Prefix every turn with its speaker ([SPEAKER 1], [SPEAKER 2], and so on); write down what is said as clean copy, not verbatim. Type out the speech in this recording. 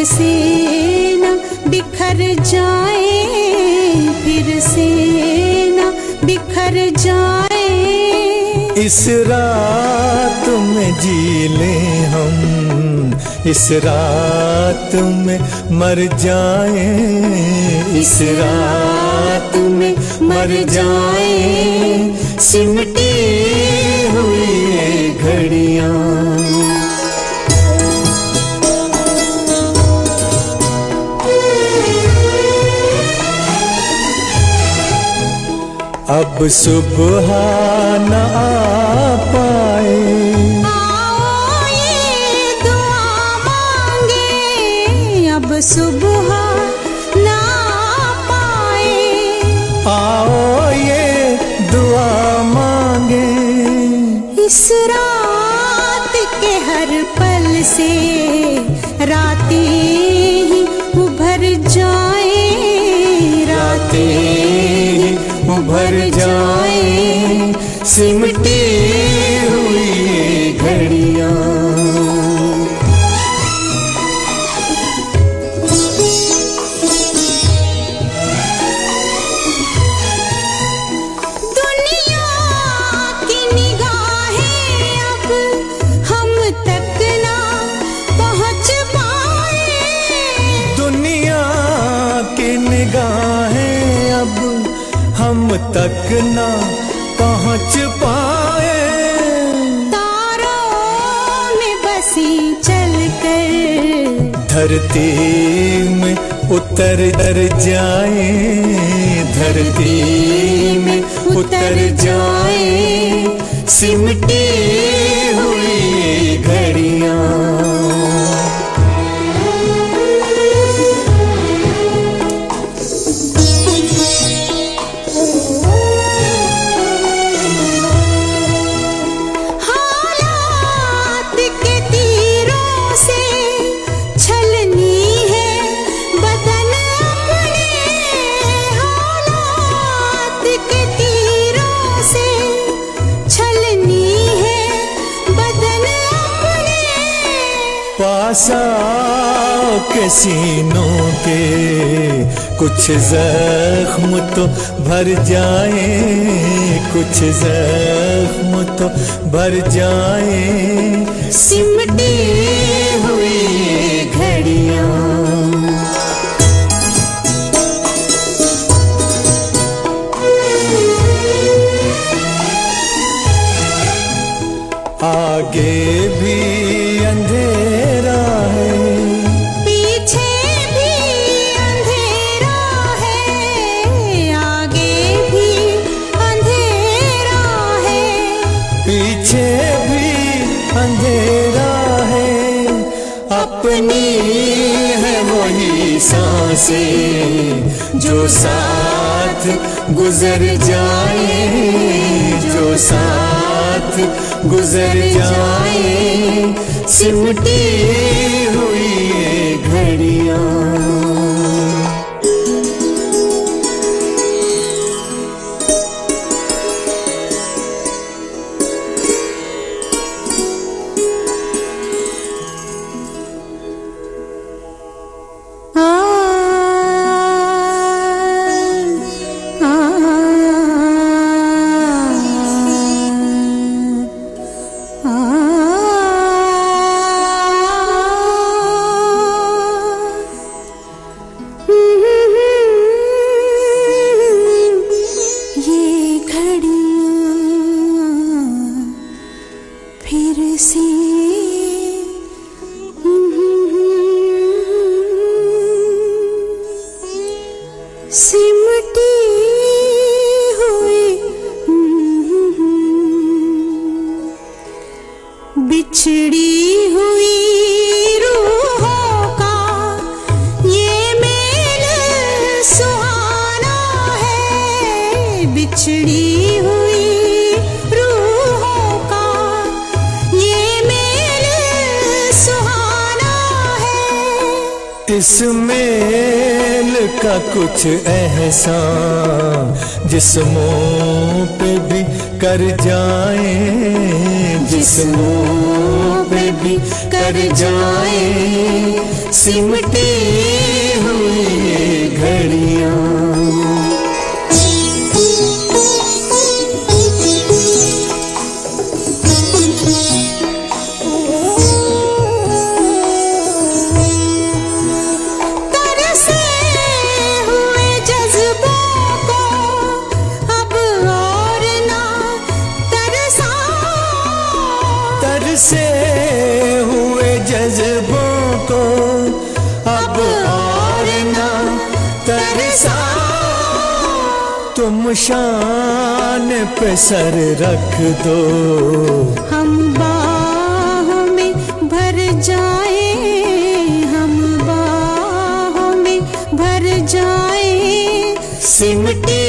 [SPEAKER 1] से न बिखर जाए, फिर से न बिखर जाए।
[SPEAKER 2] इस रात में जी लें हम, इस रात में मर जाए, इस रात में मर जाए। सिमटी हुई ये घड़ियां, अब सुबह न आ पाए।
[SPEAKER 1] आओ ये दुआ मांगे, अब सुबह ना पाए।
[SPEAKER 2] आओ ये दुआ मांगे,
[SPEAKER 1] इस रात के हर पल से रातें ही उभर जाए,
[SPEAKER 2] रातें उभर जाए। सिमटी हुई ये घड़ियां,
[SPEAKER 1] दुनिया की निगाहें अब हम तक ना पहुंच पाए।
[SPEAKER 2] दुनिया की निगाहें अब हम तक ना पहुंच पाए।
[SPEAKER 1] तारों में बसी चलकर
[SPEAKER 2] धरती में उतर जाए, धरती में उतर जाए। सिमटी हुई ये घड़ियां,
[SPEAKER 1] हालात के तीरों से छलनी है बदन अपने। हालात के तीरों से छलनी है बदन अपने।
[SPEAKER 2] पास आओ के सीनों के कुछ जख्म तो भर जाए, कुछ जख्म तो भर जाए। सिमटी हुई ये घड़ियां, आगे भी अंधेरा है,
[SPEAKER 1] पीछे भी अंधेरा है। आगे भी अंधेरा है,
[SPEAKER 2] पीछे भी अंधेरा है। अपनी है वही सांसें जो साथ गुजर जाए, जो साथ गुजर जाए। सिमटी हुई ये घड़ियां,
[SPEAKER 1] सिमटी हुई बिछड़ी हुई रूहों का ये मेल सुहाना है। बिछड़ी हुई रूहों का ये मेल सुहाना है।
[SPEAKER 2] इस मेल का कुछ एहसान जिस्मों पे भी कर जाए, जिस्मों पे भी कर कर जाए सिमटी हुई ये घड़ियां।
[SPEAKER 1] तरसे हुए जज्बों को अब और ना तरसा।
[SPEAKER 2] तुम शान पे सर रख दो,
[SPEAKER 1] हम बाहों में भर जाए, हम बाहों में भर जाए
[SPEAKER 2] सिमटी